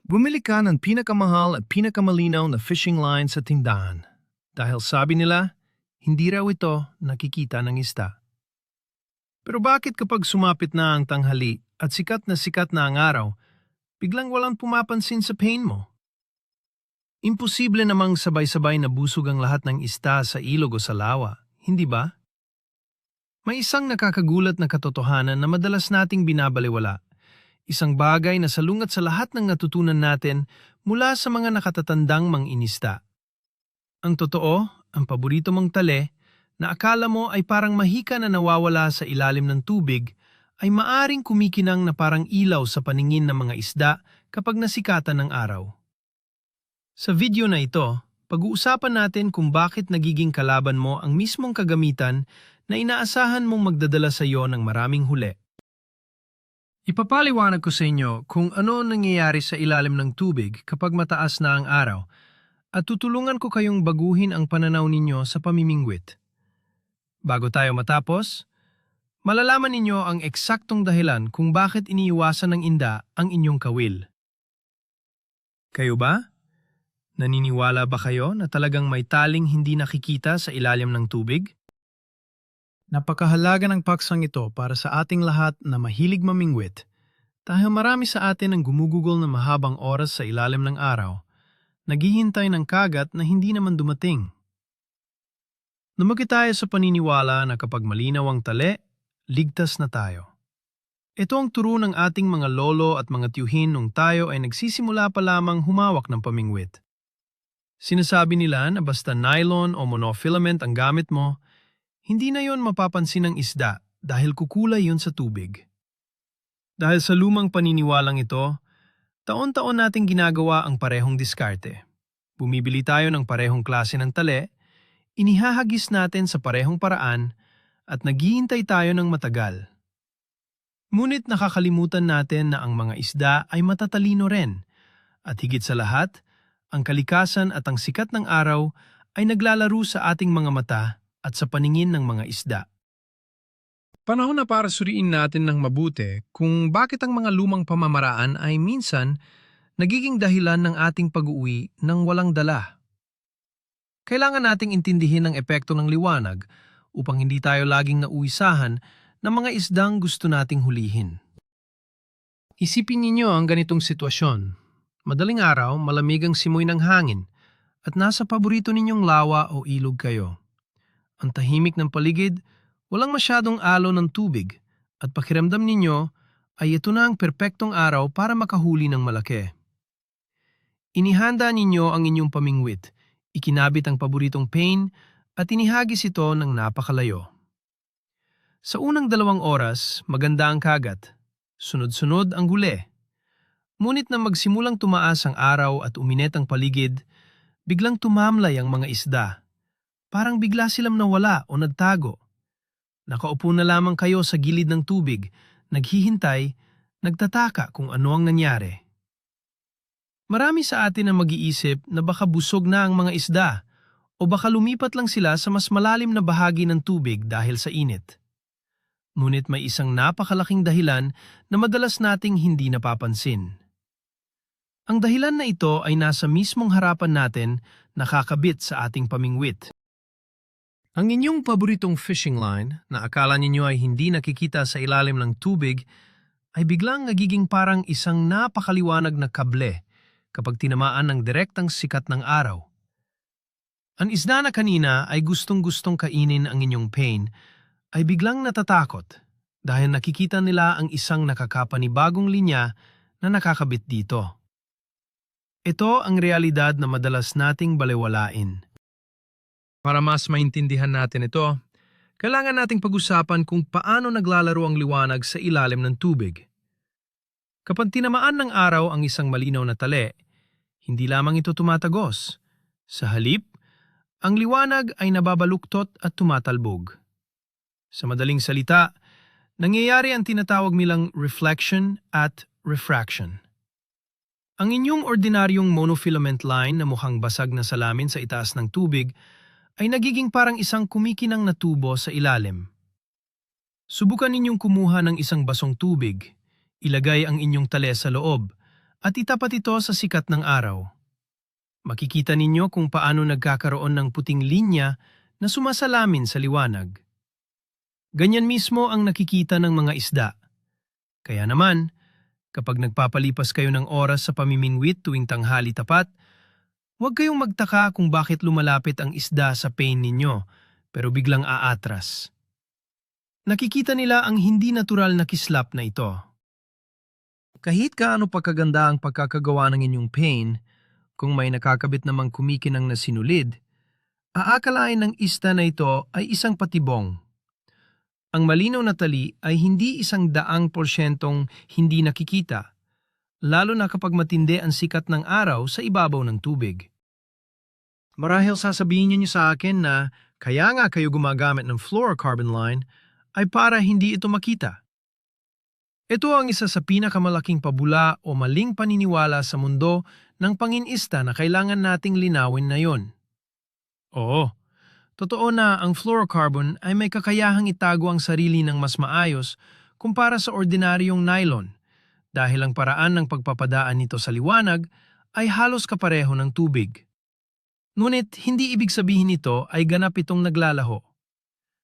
Bumili ka ng pinakamahal at pinakamalinaw na fishing line sa tindahan. Dahil sabi nila, hindi raw ito nakikita ng isda. Pero bakit kapag sumapit na ang tanghali at sikat na ang araw, biglang walang pumapansin sa pain mo? Imposible namang sabay-sabay na busog ang lahat ng isda sa ilog o sa lawa, hindi ba? May isang nakakagulat na katotohanan na madalas nating binabalewala. Isang bagay na salungat sa lahat ng natutunan natin mula sa mga nakatatandang mangingisda. Ang totoo, ang paborito mong tale, na akala mo ay parang mahika na nawawala sa ilalim ng tubig, ay maaring kumikinang na parang ilaw sa paningin ng mga isda kapag nasikatan ng araw. Sa video na ito, pag-uusapan natin kung bakit nagiging kalaban mo ang mismong kagamitan na inaasahan mong magdadala sa iyo ng maraming huli. Ipapaliwanag ko sa inyo kung ano nangyayari sa ilalim ng tubig kapag mataas na ang araw at tutulungan ko kayong baguhin ang pananaw ninyo sa pamimingwit. Bago tayo matapos, malalaman ninyo ang eksaktong dahilan kung bakit iniiwasan ng inda ang inyong kawil. Kayo ba? Naniniwala ba kayo na talagang may taling hindi nakikita sa ilalim ng tubig? Napakahalaga ng paksang ito para sa ating lahat na mahilig mamingwit dahil marami sa atin ang gumugugol na mahabang oras sa ilalim ng araw, naghihintay ng kagat na hindi naman dumating. Lumaki tayo sa paniniwala na kapag malinaw ang tali, ligtas na tayo. Ito ang turo ng ating mga lolo at mga tiyuhin nung tayo ay nagsisimula pa lamang humawak ng pamingwit. Sinasabi nila na basta nylon o monofilament ang gamit mo, hindi na yon mapapansin ng isda dahil kukulay yun sa tubig. Dahil sa lumang paniniwalang ito, taon-taon nating ginagawa ang parehong diskarte. Bumibili tayo ng parehong klase ng tali, inihahagis natin sa parehong paraan, at naghihintay tayo ng matagal. Ngunit nakakalimutan natin na ang mga isda ay matatalino rin, at higit sa lahat, ang kalikasan at ang sikat ng araw ay naglalaro sa ating mga mata at sa paningin ng mga isda. Panahon na para suriin natin ng mabuti kung bakit ang mga lumang pamamaraan ay minsan nagiging dahilan ng ating pag-uwi ng walang dala. Kailangan nating intindihin ang epekto ng liwanag upang hindi tayo laging nauwisahan ng mga isdang gusto nating hulihin. Isipin ninyo ang ganitong sitwasyon. Madaling araw, malamig ang simoy ng hangin at nasa paborito ninyong lawa o ilog kayo. Ang tahimik ng paligid, walang masyadong alo ng tubig at pakiramdam ninyo ay ito na ang perpektong araw para makahuli ng malaki. Inihanda ninyo ang inyong pamingwit, ikinabit ang paboritong pain at inihagis ito ng napakalayo. Sa unang 2 oras, maganda ang kagat. Sunod-sunod ang huli. Ngunit nang magsimulang tumaas ang araw at uminit ang paligid, biglang tumamlay ang mga isda. Parang bigla silang nawala o nagtago. Nakaupo na lamang kayo sa gilid ng tubig, naghihintay, nagtataka kung ano ang nangyari. Marami sa atin ang mag-iisip na baka busog na ang mga isda o baka lumipat lang sila sa mas malalim na bahagi ng tubig dahil sa init. Ngunit may isang napakalaking dahilan na madalas nating hindi napapansin. Ang dahilan na ito ay nasa mismong harapan natin, nakakabit sa ating pamingwit. Ang inyong paboritong fishing line na akala ninyo ay hindi nakikita sa ilalim ng tubig ay biglang nagiging parang isang napakaliwanag na kable kapag tinamaan ng direktang sikat ng araw. Ang isda na kanina ay gustong-gustong kainin ang inyong pain ay biglang natatakot dahil nakikita nila ang isang nakakapanibagong linya na nakakabit dito. Ito ang realidad na madalas nating balewalain. Para mas maintindihan natin ito, kailangan nating pag-usapan kung paano naglalaro ang liwanag sa ilalim ng tubig. Kapag tinamaan ng araw ang isang malinaw na tali, hindi lamang ito tumatagos. Sa halip, ang liwanag ay nababaluktot at tumatalbog. Sa madaling salita, nangyayari ang tinatawag nilang reflection at refraction. Ang inyong ordinaryong monofilament line na mukhang basag na salamin sa itaas ng tubig ay nagiging parang isang kumikinang na tubo sa ilalim. Subukan ninyong kumuha ng isang basong tubig, ilagay ang inyong tale sa loob, at itapat ito sa sikat ng araw. Makikita ninyo kung paano nagkakaroon ng puting linya na sumasalamin sa liwanag. Ganyan mismo ang nakikita ng mga isda. Kaya naman, kapag nagpapalipas kayo ng oras sa pamimingwit tuwing tanghali tapat, huwag kayong magtaka kung bakit lumalapit ang isda sa pain ninyo, pero biglang aatras. Nakikita nila ang hindi natural na kislap na ito. Kahit gaano pagkaganda ang pagkakagawa ng inyong pain, kung may nakakabit namang kumikinang na sinulid, aakalain ng isda na ito ay isang patibong. Ang malinaw na tali ay hindi 100% hindi nakikita, lalo na kapag matindi ang sikat ng araw sa ibabaw ng tubig. Marahil sasabihin niyo sa akin na kaya nga kayo gumagamit ng fluorocarbon line ay para hindi ito makita. Ito ang isa sa pinakamalaking pabula o maling paniniwala sa mundo ng panginista na kailangan nating linawin na yon. Oo, totoo na ang fluorocarbon ay may kakayahang itago ang sarili ng mas maayos kumpara sa ordinaryong nylon dahil ang paraan ng pagpapadaan nito sa liwanag ay halos kapareho ng tubig. Ngunit hindi ibig sabihin nito ay ganap itong naglalaho.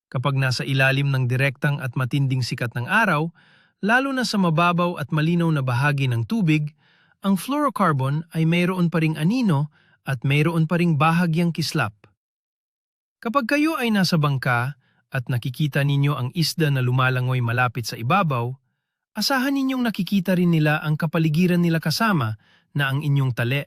Kapag nasa ilalim ng direktang at matinding sikat ng araw, lalo na sa mababaw at malinaw na bahagi ng tubig, ang fluorocarbon ay mayroon pa ring anino at mayroon pa ring bahagyang kislap. Kapag kayo ay nasa bangka at nakikita ninyo ang isda na lumalangoy malapit sa ibabaw, asahan ninyong nakikita rin nila ang kapaligiran nila kasama na ang inyong tali.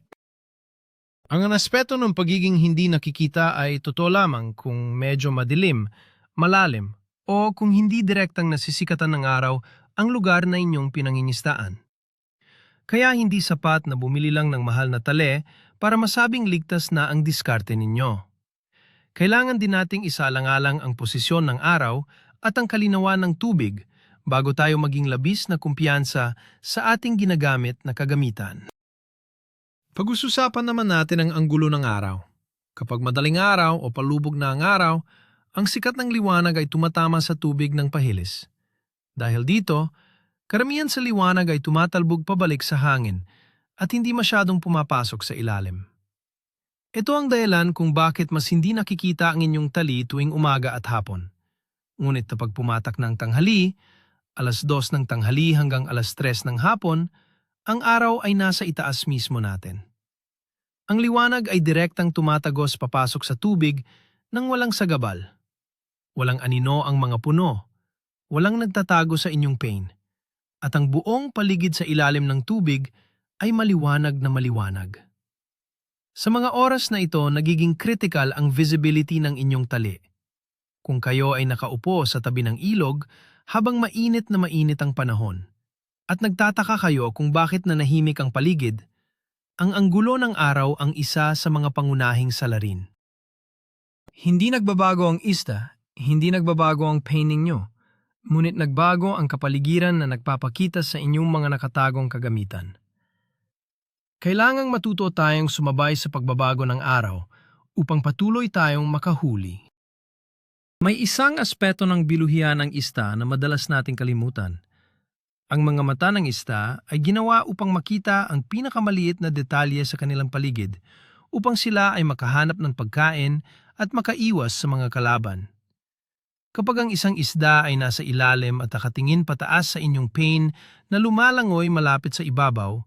Ang aspeto ng pagiging hindi nakikita ay totoo lamang kung medyo madilim, malalim, o kung hindi direktang nasisikatan ng araw ang lugar na inyong pinangingistaan. Kaya hindi sapat na bumili lang ng mahal na tali para masabing ligtas na ang diskarte ninyo. Kailangan din nating isalang-alang ang posisyon ng araw at ang kalinawan ng tubig bago tayo maging labis na kumpiyansa sa ating ginagamit na kagamitan. Pag-usapan naman natin ang anggulo ng araw. Kapag madaling araw o palubog na ang araw, ang sikat ng liwanag ay tumatama sa tubig ng pahilis. Dahil dito, karamihan sa liwanag ay tumatalbog pabalik sa hangin at hindi masyadong pumapasok sa ilalim. Ito ang dahilan kung bakit mas hindi nakikita ang inyong tali tuwing umaga at hapon. Ngunit kapag pumatak ng tanghali, 2:00 ng tanghali hanggang 3:00 ng hapon, ang araw ay nasa itaas mismo natin. Ang liwanag ay direktang tumatagos papasok sa tubig nang walang sagabal. Walang anino ang mga puno, walang nagtatago sa inyong pain, at ang buong paligid sa ilalim ng tubig ay maliwanag na maliwanag. Sa mga oras na ito, nagiging critical ang visibility ng inyong tali. Kung kayo ay nakaupo sa tabi ng ilog habang mainit na mainit ang panahon, at nagtataka kayo kung bakit nanahimik ang paligid, ang anggulo ng araw ang isa sa mga pangunahing salarin. Hindi nagbabago ang isda, hindi nagbabago ang pain ninyo, ngunit nagbago ang kapaligiran na nagpapakita sa inyong mga nakatagong kagamitan. Kailangang matuto tayong sumabay sa pagbabago ng araw upang patuloy tayong makahuli. May isang aspeto ng biluhian ng isda na madalas nating kalimutan. Ang mga mata ng isda ay ginawa upang makita ang pinakamaliit na detalye sa kanilang paligid upang sila ay makahanap ng pagkain at makaiwas sa mga kalaban. Kapag ang isang isda ay nasa ilalim at nakatingin pataas sa inyong pain na lumalangoy malapit sa ibabaw,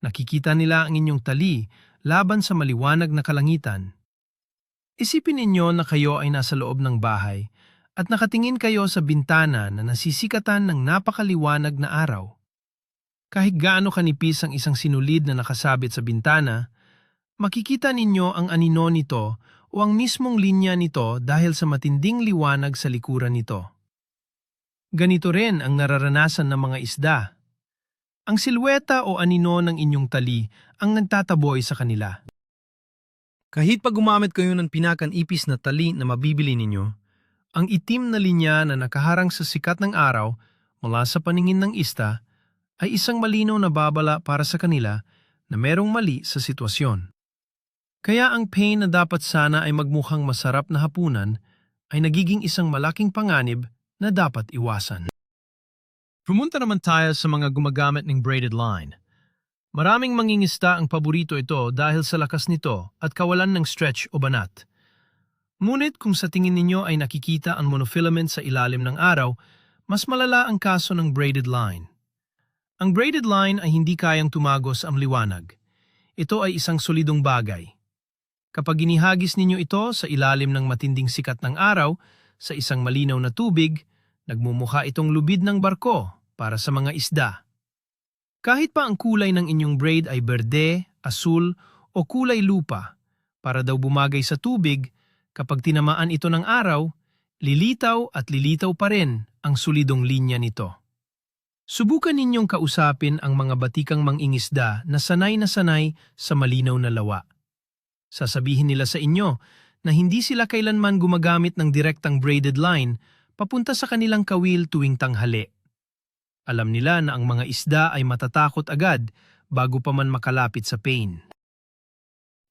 nakikita nila ang inyong tali laban sa maliwanag na kalangitan. Isipin ninyo na kayo ay nasa loob ng bahay at nakatingin kayo sa bintana na nasisikatan ng napakaliwanag na araw. Kahit gaano kanipis ang isang sinulid na nakasabit sa bintana, makikita ninyo ang anino nito o ang mismong linya nito dahil sa matinding liwanag sa likuran nito. Ganito rin ang nararanasan ng mga isda. Ang silweta o anino ng inyong tali ang nagtataboy sa kanila. Kahit pag gumamit kayo ng pinakanipis na tali na mabibili ninyo, ang itim na linya na nakaharang sa sikat ng araw mula sa paningin ng isda ay isang malinaw na babala para sa kanila na merong mali sa sitwasyon. Kaya ang pain na dapat sana ay magmukhang masarap na hapunan ay nagiging isang malaking panganib na dapat iwasan. Pumunta naman tayo sa mga gumagamit ng braided line. Maraming mangingisda ang paborito ito dahil sa lakas nito at kawalan ng stretch o banat. Ngunit kung sa tingin ninyo ay nakikita ang monofilament sa ilalim ng araw, mas malala ang kaso ng braided line. Ang braided line ay hindi kayang tumagos ang liwanag. Ito ay isang solidong bagay. Kapag inihagis ninyo ito sa ilalim ng matinding sikat ng araw, sa isang malinaw na tubig, nagmumukha itong lubid ng barko para sa mga isda. Kahit pa ang kulay ng inyong braid ay berde, asul o kulay lupa, para daw bumagay sa tubig, kapag tinamaan ito ng araw, lilitaw at lilitaw pa rin ang solidong linya nito. Subukan ninyong kausapin ang mga batikang mangingisda na sanay sa malinaw na lawa. Sasabihin nila sa inyo na hindi sila kailanman gumagamit ng direktang braided line papunta sa kanilang kawil tuwing tanghali. Alam nila na ang mga isda ay matatakot agad bago pa man makalapit sa pain.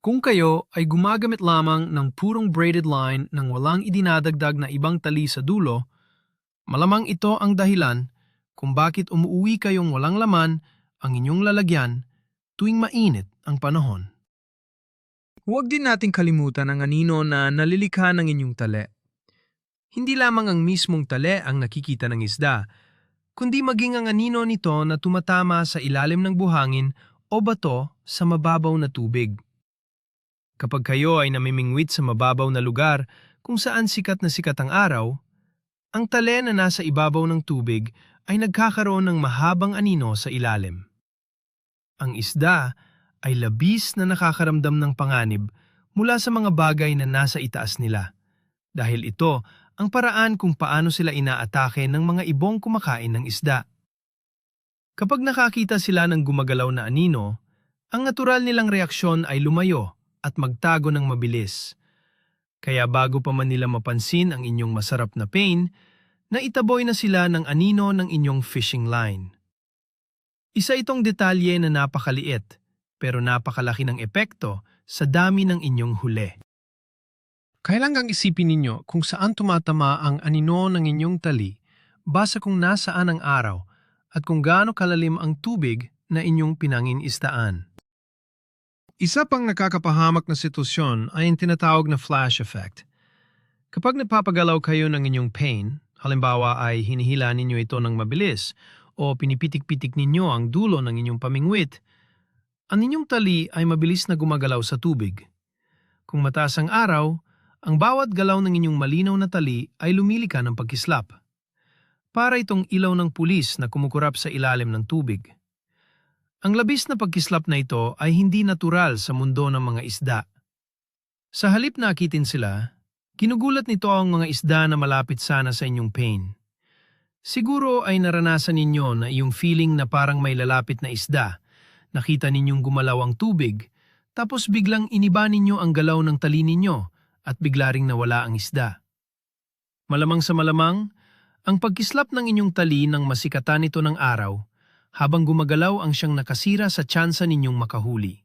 Kung kayo ay gumagamit lamang ng purong braided line nang walang idinadagdag na ibang tali sa dulo, malamang ito ang dahilan kung bakit umuuwi kayong walang laman ang inyong lalagyan tuwing mainit ang panahon. Huwag din nating kalimutan ang anino na nalilikha ng inyong tali. Hindi lamang ang mismong tali ang nakikita ng isda, kundi maging ang anino nito na tumatama sa ilalim ng buhangin o bato sa mababaw na tubig. Kapag kayo ay namimingwit sa mababaw na lugar kung saan sikat ang araw, ang tali na nasa ibabaw ng tubig ay nagkakaroon ng mahabang anino sa ilalim. Ang isda ay labis na nakakaramdam ng panganib mula sa mga bagay na nasa itaas nila, dahil ito ang paraan kung paano sila inaatake ng mga ibong kumakain ng isda. Kapag nakakita sila ng gumagalaw na anino, ang natural nilang reaksyon ay lumayo at magtago ng mabilis. Kaya bago pa man nila mapansin ang inyong masarap na pain, naitaboy na sila ng anino ng inyong fishing line. Isa itong detalye na napakaliit, pero napakalaki ng epekto sa dami ng inyong huli. Kailangang isipin ninyo kung saan tumatama ang anino ng inyong tali base kung nasaan ang araw at kung gaano kalalim ang tubig na inyong pinangingisdaan. Isa pang nakakapahamak na sitwasyon ay ang tinatawag na flash effect. Kapag napapagalaw kayo ng inyong pain, halimbawa ay hinihila ninyo ito ng mabilis o pinipitik-pitik ninyo ang dulo ng inyong pamingwit, ang inyong tali ay mabilis na gumagalaw sa tubig. Kung mataas ang araw, ang bawat galaw ng inyong malinaw na tali ay lumilika ng pagkislap. Para itong ilaw ng pulis na kumukurap sa ilalim ng tubig. Ang labis na pagkislap na ito ay hindi natural sa mundo ng mga isda. Sa halip na akitin sila, ginugulat nito ang mga isda na malapit sana sa inyong pain. Siguro ay naranasan ninyo na iyong feeling na parang may lalapit na isda. Nakita ninyong gumalaw ang tubig, tapos biglang iniba ninyo ang galaw ng tali ninyo at bigla ring nawala ang isda. Malamang sa malamang, ang pagkislap ng inyong tali nang masikatan ito ng araw, habang gumagalaw ang siyang nakasira sa tsansa ninyong makahuli.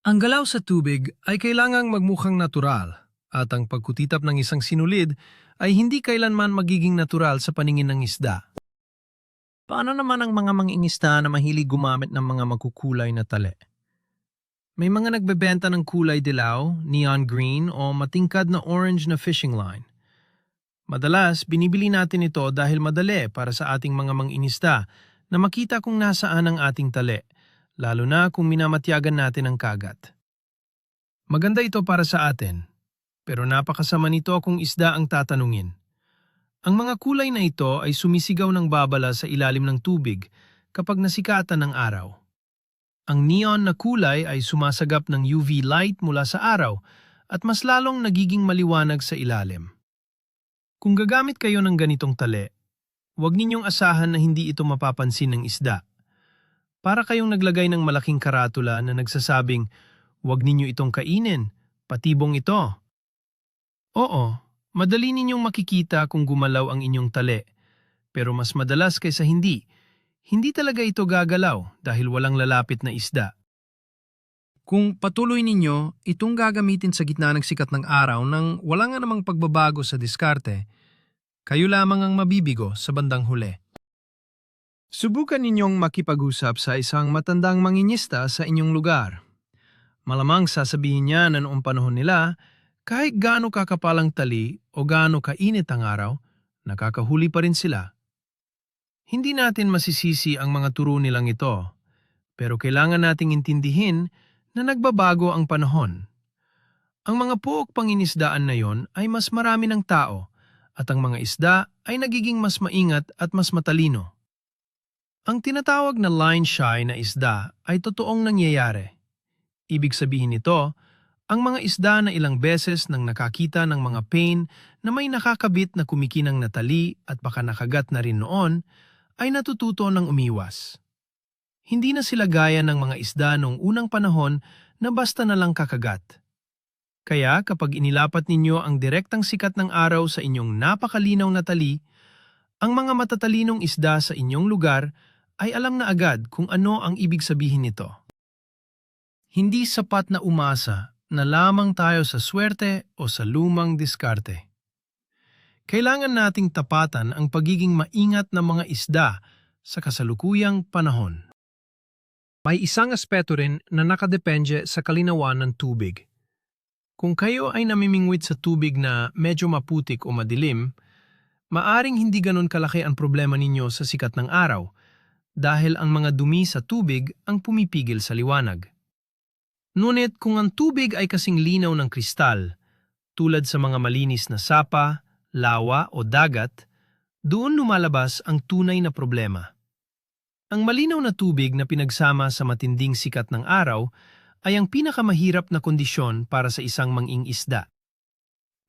Ang galaw sa tubig ay kailangang magmukhang natural at ang pagkutitap ng isang sinulid ay hindi kailanman magiging natural sa paningin ng isda. Paano naman ang mga mangingisda na mahilig gumamit ng mga magkukulay na tali? May mga nagbebenta ng kulay dilaw, neon green o matingkad na orange na fishing line. Madalas, binibili natin ito dahil madali para sa ating mga mangingisda na makita kung nasaan ang ating tali, lalo na kung minamatyagan natin ang kagat. Maganda ito para sa atin, pero napakasama nito kung isda ang tatanungin. Ang mga kulay na ito ay sumisigaw ng babala sa ilalim ng tubig kapag nasikatan ng araw. Ang neon na kulay ay sumasagap ng UV light mula sa araw at mas lalong nagiging maliwanag sa ilalim. Kung gagamit kayo ng ganitong tali, huwag ninyong asahan na hindi ito mapapansin ng isda. Para kayong naglagay ng malaking karatula na nagsasabing, huwag ninyo itong kainin, patibong ito. Oo, madali ninyong makikita kung gumalaw ang inyong tali, pero mas madalas kaysa hindi talaga ito gagalaw dahil walang lalapit na isda. Kung patuloy ninyo itong gagamitin sa gitna ng sikat ng araw nang wala nga namang pagbabago sa diskarte, kayo lamang ang mabibigo sa bandang huli. Subukan ninyong makipag-usap sa isang matandang mangingisda sa inyong lugar. Malamang sasabihin niya na noong panahon nila, kahit gaano kakapalang tali o gaano kainit ang araw, nakakahuli pa rin sila. Hindi natin masisisi ang mga turo nilang ito, pero kailangan nating intindihin na nagbabago ang panahon. Ang mga puok pangingisdaan na yon ay mas marami ng tao at ang mga isda ay nagiging mas maingat at mas matalino. Ang tinatawag na line shy na isda ay totoong nangyayari. Ibig sabihin nito, ang mga isda na ilang beses nang nakakita ng mga pain na may nakakabit na kumikinang na tali at baka nakagat na rin noon, ay natututo ng umiwas. Hindi na sila gaya ng mga isda noong unang panahon na basta na lang kakagat. Kaya kapag inilapat ninyo ang direktang sikat ng araw sa inyong napakalinaw na tali, ang mga matatalinong isda sa inyong lugar ay alam na agad kung ano ang ibig sabihin nito. Hindi sapat na umasa na lamang tayo sa swerte o sa lumang diskarte. Kailangan nating tapatan ang pagiging maingat ng mga isda sa kasalukuyang panahon. May isang aspeto rin na nakadepende sa kalinawan ng tubig. Kung kayo ay namimingwit sa tubig na medyo maputik o madilim, maaring hindi ganun kalaki ang problema ninyo sa sikat ng araw dahil ang mga dumi sa tubig ang pumipigil sa liwanag. Ngunit kung ang tubig ay kasing linaw ng kristal, tulad sa mga malinis na sapa, lawa o dagat, doon lumalabas ang tunay na problema. Ang malinaw na tubig na pinagsama sa matinding sikat ng araw ay ang pinakamahirap na kondisyon para sa isang manging-isda.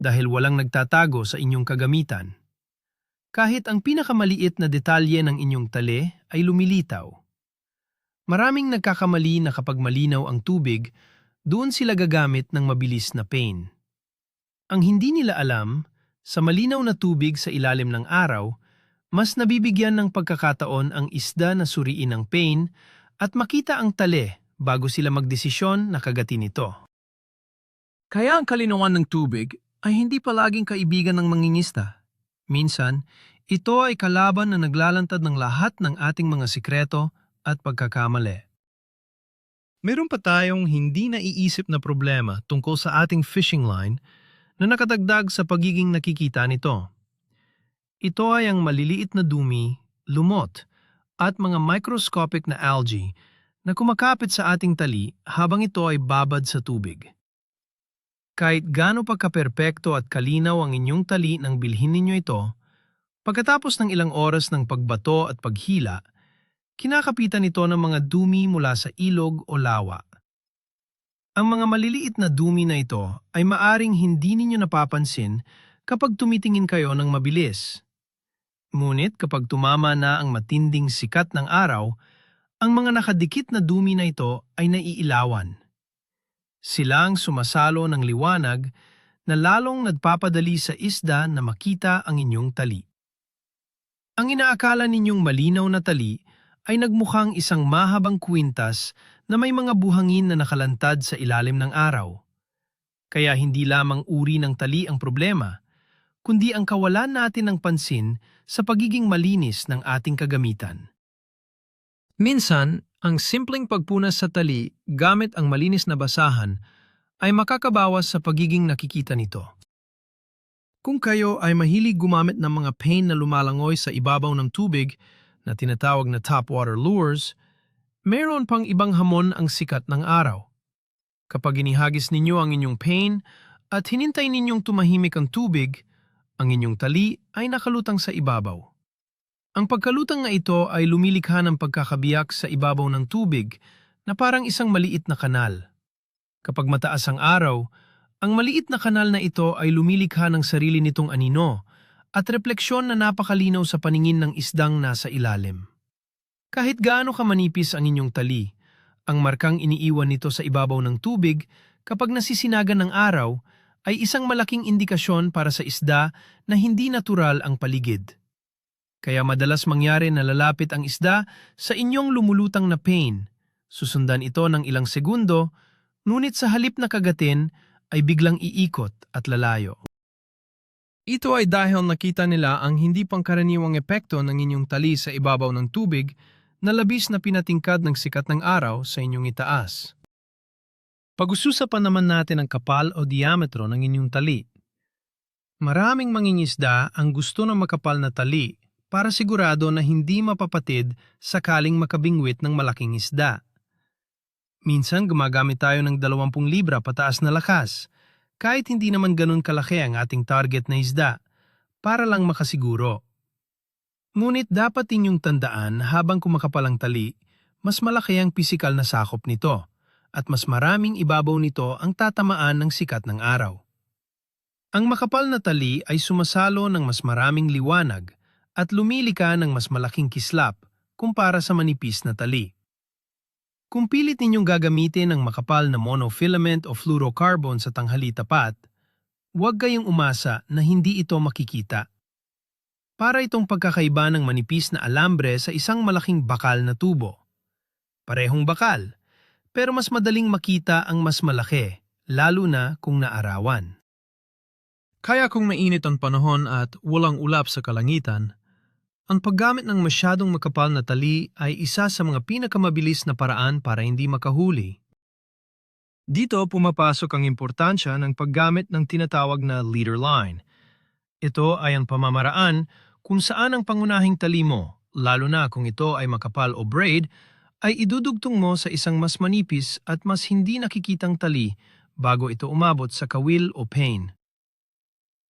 Dahil walang nagtatago sa inyong kagamitan. Kahit ang pinakamaliit na detalye ng inyong tali ay lumilitaw. Maraming nagkakamali na kapag malinaw ang tubig, doon sila gagamit ng mabilis na pain. Ang hindi nila alam, sa malinaw na tubig sa ilalim ng araw, mas nabibigyan ng pagkakataon ang isda na suriin ang pain at makita ang tali bago sila magdesisyon na kagatin ito. Kaya ang kalinawan ng tubig ay hindi palaging kaibigan ng mangingisda. Minsan, ito ay kalaban na naglalantad ng lahat ng ating mga sikreto at pagkakamali. Meron pa tayong hindi naiisip na problema tungkol sa ating fishing line na nakadagdag sa pagiging nakikita nito. Ito ay ang maliliit na dumi, lumot, at mga microscopic na algae na kumakapit sa ating tali habang ito ay babad sa tubig. Kahit gaano pa kaperpekto at kalinaw ang inyong tali nang bilhin ninyo ito, pagkatapos ng ilang oras ng pagbato at paghila, kinakapitan ito ng mga dumi mula sa ilog o lawa. Ang mga maliliit na dumi na ito ay maaring hindi ninyo napapansin kapag tumitingin kayo ng mabilis. Ngunit kapag tumama na ang matinding sikat ng araw, ang mga nakadikit na dumi na ito ay naiilawan. Sila ang sumasalo ng liwanag na lalong nagpapadali sa isda na makita ang inyong tali. Ang inaakala ninyong malinaw na tali ay nagmukhang isang mahabang kwintas na may mga buhangin na nakalantad sa ilalim ng araw. Kaya hindi lamang uri ng tali ang problema, kundi ang kawalan natin ng pansin sa pagiging malinis ng ating kagamitan. Minsan, ang simpleng pagpunas sa tali gamit ang malinis na basahan ay makakabawas sa pagiging nakikita nito. Kung kayo ay mahilig gumamit ng mga pain na lumalangoy sa ibabaw ng tubig na tinatawag na topwater lures, mayroon pang ibang hamon ang sikat ng araw. Kapag inihagis ninyo ang inyong pain at hinintay ninyong tumahimik ang tubig, ang inyong tali ay nakalutang sa ibabaw. Ang pagkalutang na ito ay lumilikha ng pagkakabiyak sa ibabaw ng tubig na parang isang maliit na kanal. Kapag mataas ang araw, ang maliit na kanal na ito ay lumilikha ng sarili nitong anino at refleksyon na napakalinaw sa paningin ng isdang nasa ilalim. Kahit gaano kamanipis ang inyong tali, ang markang iniiwan nito sa ibabaw ng tubig kapag nasisinagan ng araw ay isang malaking indikasyon para sa isda na hindi natural ang paligid. Kaya madalas mangyari na lalapit ang isda sa inyong lumulutang na pain. Susundan ito ng ilang segundo, ngunit sa halip na kagatin ay biglang iikot at lalayo. Ito ay dahil nakita nila ang hindi pangkaraniwang epekto ng inyong tali sa ibabaw ng tubig na labis na pinatingkad ng sikat ng araw sa inyong itaas. Pag-ususapan naman natin ang kapal o diametro ng inyong tali. Maraming mangingisda ang gusto ng makapal na tali para sigurado na hindi mapapatid sakaling makabingwit ng malaking isda. Minsan gumagamit tayo ng 20 libra pataas na lakas, kahit hindi naman ganun kalaki ang ating target na isda, para lang makasiguro. Ngunit dapat inyong tandaan na habang kumakapal ang tali, mas malaki ang pisikal na sakop nito, at mas maraming ibabaw nito ang tatamaan ng sikat ng araw. Ang makapal na tali ay sumasalo ng mas maraming liwanag at lumilika ng mas malaking kislap kumpara sa manipis na tali. Kung pilit ninyong gagamitin ang makapal na monofilament o fluorocarbon sa tanghali tapat, huwag kayong umasa na hindi ito makikita. Para itong pagkakaiba ng manipis na alambre sa isang malaking bakal na tubo. Parehong bakal, pero mas madaling makita ang mas malaki, lalo na kung naarawan. Kaya kung mainit ang panahon at walang ulap sa kalangitan, ang paggamit ng masyadong makapal na tali ay isa sa mga pinakamabilis na paraan para hindi makahuli. Dito pumapasok ang importansya ng paggamit ng tinatawag na leader line. Ito ay ang pamamaraan kung saan ang pangunahing tali mo, lalo na kung ito ay makapal o braid, ay idudugtong mo sa isang mas manipis at mas hindi nakikitang tali bago ito umabot sa kawil o pain.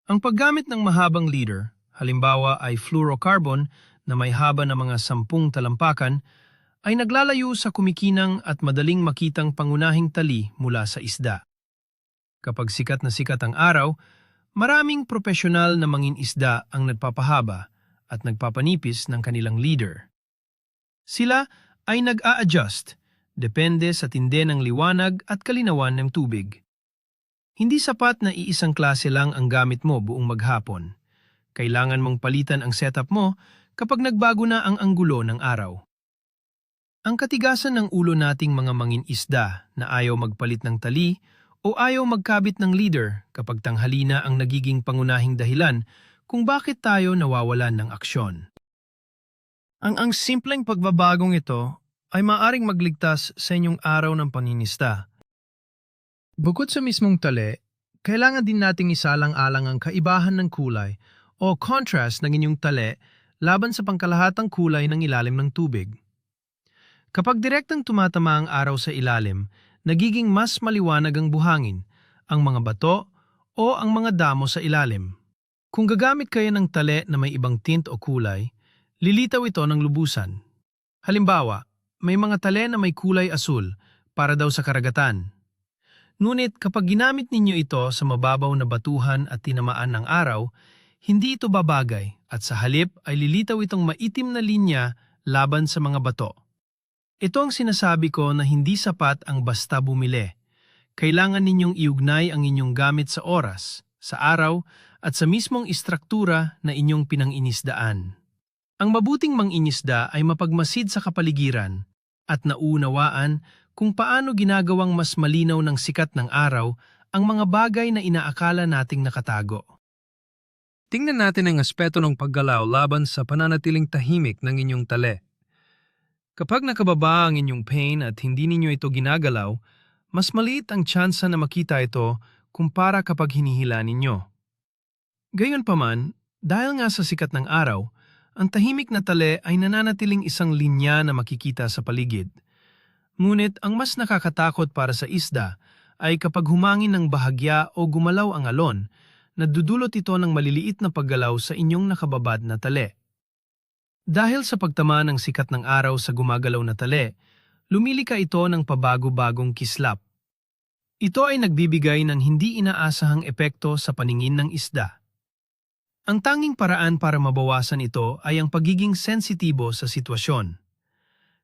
Ang paggamit ng mahabang leader, halimbawa ay fluorocarbon na may haba na mga 10 talampakan, ay naglalayo sa kumikinang at madaling makitang pangunahing tali mula sa isda. Kapag sikat na sikat ang araw, maraming profesional na mangingisda ang nagpapahaba at nagpapanipis ng kanilang leader. Sila ay nag-a-adjust, depende sa tindi ng liwanag at kalinawan ng tubig. Hindi sapat na iisang klase lang ang gamit mo buong maghapon. Kailangan mong palitan ang setup mo kapag nagbago na ang anggulo ng araw. Ang katigasan ng ulo nating mga mangingisda na ayaw magpalit ng tali o ayaw magkabit ng leader kapag tanghali na ang nagiging pangunahing dahilan kung bakit tayo nawawalan ng aksyon. Ang simpleng pagbabagong ito ay maaring magligtas sa inyong araw ng paninista. Bukod sa mismong tali, kailangan din nating isalang-alang ang kaibahan ng kulay o contrast ng inyong tali laban sa pangkalahatang kulay ng ilalim ng tubig. Kapag direktang tumatama ang araw sa ilalim, nagiging mas maliwanag ang buhangin, ang mga bato o ang mga damo sa ilalim. Kung gagamit kayo ng tali na may ibang tint o kulay, lilitaw ito ng lubusan. Halimbawa, may mga tali na may kulay asul para daw sa karagatan. Ngunit kapag ginamit ninyo ito sa mababaw na batuhan at tinamaan ng araw, hindi ito babagay at sa halip ay lilitaw itong maitim na linya laban sa mga bato. Ito ang sinasabi ko na hindi sapat ang basta bumili. Kailangan ninyong iugnay ang inyong gamit sa oras, sa araw, at sa mismong istruktura na inyong pinanginisdaan. Ang mabuting mangingisda ay mapagmasid sa kapaligiran at naunawaan kung paano ginagawang mas malinaw ng sikat ng araw ang mga bagay na inaakala nating nakatago. Tingnan natin ang aspeto ng paggalaw laban sa pananatiling tahimik ng inyong tali. Kapag nakababa ang inyong pain at hindi ninyo ito ginagalaw, mas maliit ang tsansa na makita ito kumpara kapag hinihila ninyo. Gayunpaman, dahil nga sa sikat ng araw, ang tahimik na tali ay nananatiling isang linya na makikita sa paligid. Ngunit ang mas nakakatakot para sa isda ay kapag humangin ng bahagya o gumalaw ang alon, nadudulot ito ng maliliit na paggalaw sa inyong nakababad na tali. Dahil sa pagtama ng sikat ng araw sa gumagalaw na tali, lumilika ito ng pabago-bagong kislap. Ito ay nagbibigay ng hindi inaasahang epekto sa paningin ng isda. Ang tanging paraan para mabawasan ito ay ang pagiging sensitibo sa sitwasyon.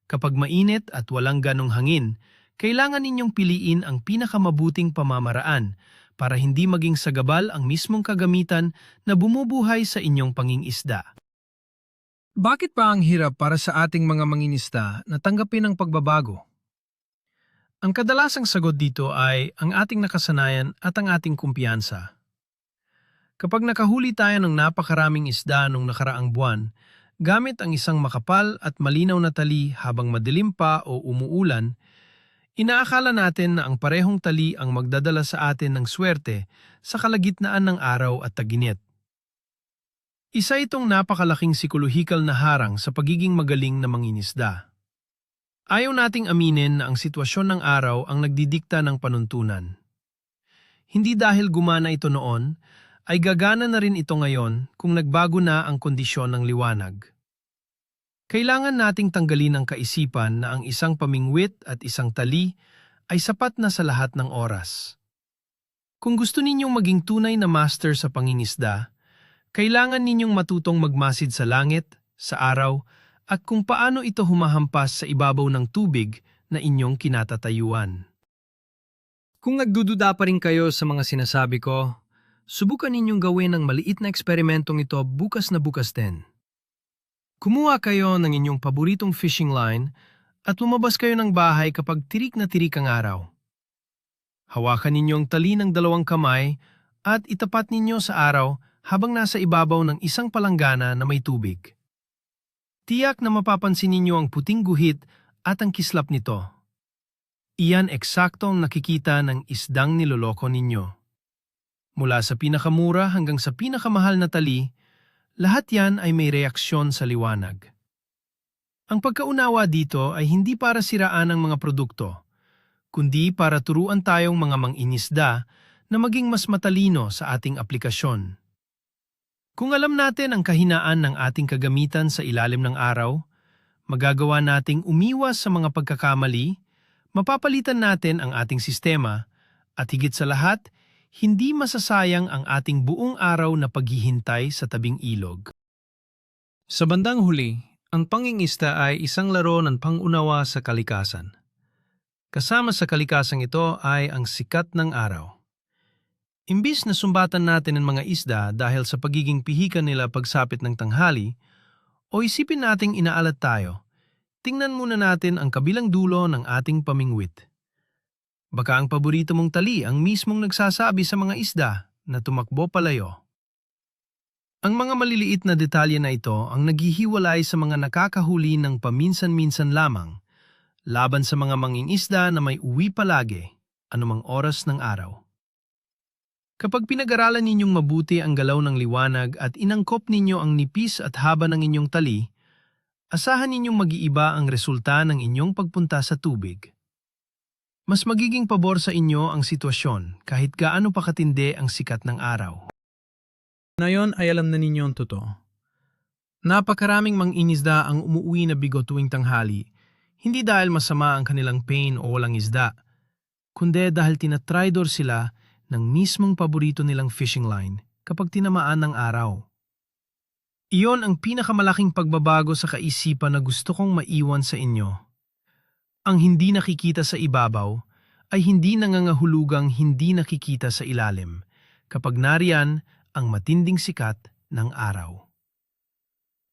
Kapag mainit at walang ganong hangin, kailangan ninyong piliin ang pinakamabuting pamamaraan para hindi maging sagabal ang mismong kagamitan na bumubuhay sa inyong pangingisda. Bakit pa ang hirap para sa ating mga mangingisda na tanggapin ang pagbabago? Ang kadalasang sagot dito ay ang ating nakasanayan at ang ating kumpiyansa. Kapag nakahuli tayo ng napakaraming isda nung nakaraang buwan, gamit ang isang makapal at malinaw na tali habang madilim pa o umuulan, inaakala natin na ang parehong tali ang magdadala sa atin ng swerte sa kalagitnaan ng araw at taginit. Isa itong napakalaking psikolohikal na harang sa pagiging magaling na mangingisda. Ayaw nating aminin na ang sitwasyon ng araw ang nagdidikta ng panuntunan. Hindi dahil gumana ito noon, ay gagana na rin ito ngayon kung nagbago na ang kondisyon ng liwanag. Kailangan nating tanggalin ang kaisipan na ang isang pamingwit at isang tali ay sapat na sa lahat ng oras. Kung gusto ninyong maging tunay na master sa pangingisda, kailangan ninyong matutong magmasid sa langit, sa araw, at kung paano ito humahampas sa ibabaw ng tubig na inyong kinatatayuan. Kung nagdududa pa rin kayo sa mga sinasabi ko, subukan ninyong gawin ang maliit na eksperimentong ito bukas na bukas din. Kumuha kayo ng inyong paboritong fishing line at lumabas kayo ng bahay kapag tirik na tirik ang araw. Hawakan ninyong tali ng 2 kamay at itapat ninyo sa araw habang nasa ibabaw ng isang palanggana na may tubig. Tiyak na mapapansin ninyo ang puting guhit at ang kislap nito. Iyan eksaktong nakikita ng isdang niloloko ninyo. Mula sa pinakamura hanggang sa pinakamahal na tali, lahat yan ay may reaksyon sa liwanag. Ang pagkaunawa dito ay hindi para siraan ang mga produkto, kundi para turuan tayong mga mangingisda na maging mas matalino sa ating aplikasyon. Kung alam natin ang kahinaan ng ating kagamitan sa ilalim ng araw, magagawa nating umiwas sa mga pagkakamali, mapapalitan natin ang ating sistema, at higit sa lahat, hindi masasayang ang ating buong araw na paghihintay sa tabing ilog. Sa bandang huli, ang pangingisda ay isang laro ng pangunawa sa kalikasan. Kasama sa kalikasang ito ay ang sikat ng araw. Imbis na sumbatan natin ang mga isda dahil sa pagiging pihikan nila pagsapit ng tanghali, o isipin nating inaalat tayo, tingnan muna natin ang kabilang dulo ng ating pamingwit. Baka ang paborito mong tali ang mismong nagsasabi sa mga isda na tumakbo palayo. Ang mga maliliit na detalye na ito ang naghihiwalay sa mga nakakahuli ng paminsan-minsan lamang, laban sa mga mangingisda na may uwi palagi, anumang oras ng araw. Kapag pinag-aralan ninyong mabuti ang galaw ng liwanag at inangkop ninyo ang nipis at haba ng inyong tali, asahan ninyong mag-iiba ang resulta ng inyong pagpunta sa tubig. Mas magiging pabor sa inyo ang sitwasyon kahit gaano pa katindi ang sikat ng araw. Ngayon ay alam na ninyo ang totoo. Napakaraming mangingisda ang umuwi na bigo tuwing tanghali, hindi dahil masama ang kanilang pain o walang isda, kundi dahil tinatraydor sila ng mismong paborito nilang fishing line kapag tinamaan ng araw. Iyon ang pinakamalaking pagbabago sa kaisipan na gusto kong maiwan sa inyo. Ang hindi nakikita sa ibabaw ay hindi nangangahulugang hindi nakikita sa ilalim kapag nariyan ang matinding sikat ng araw.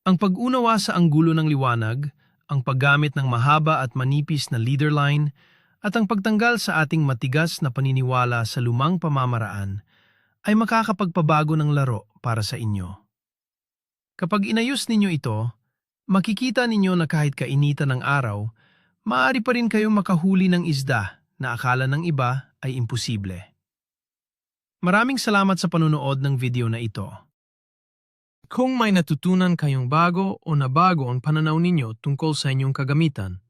Ang pag-unawa sa anggulo ng liwanag, ang paggamit ng mahaba at manipis na leader line, at ang pagtanggal sa ating matigas na paniniwala sa lumang pamamaraan ay makakapagpabago ng laro para sa inyo. Kapag inayos ninyo ito, makikita ninyo na kahit kainitan ng araw, maaari pa rin kayong makahuli ng isda na akala ng iba ay imposible. Maraming salamat sa panunood ng video na ito. Kung may natutunan kayong bago o nabago ang pananaw ninyo tungkol sa inyong kagamitan,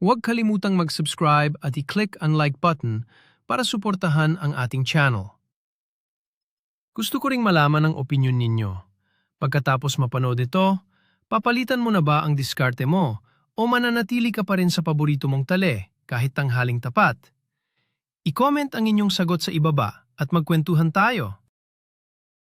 huwag kalimutang mag-subscribe at i-click ang like button para suportahan ang ating channel. Gusto ko ring malaman ang opinyon ninyo. Pagkatapos mapanood ito, papalitan mo na ba ang diskarte mo o mananatili ka pa rin sa paborito mong tali kahit tanghaling tapat? I-comment ang inyong sagot sa ibaba at magkwentuhan tayo.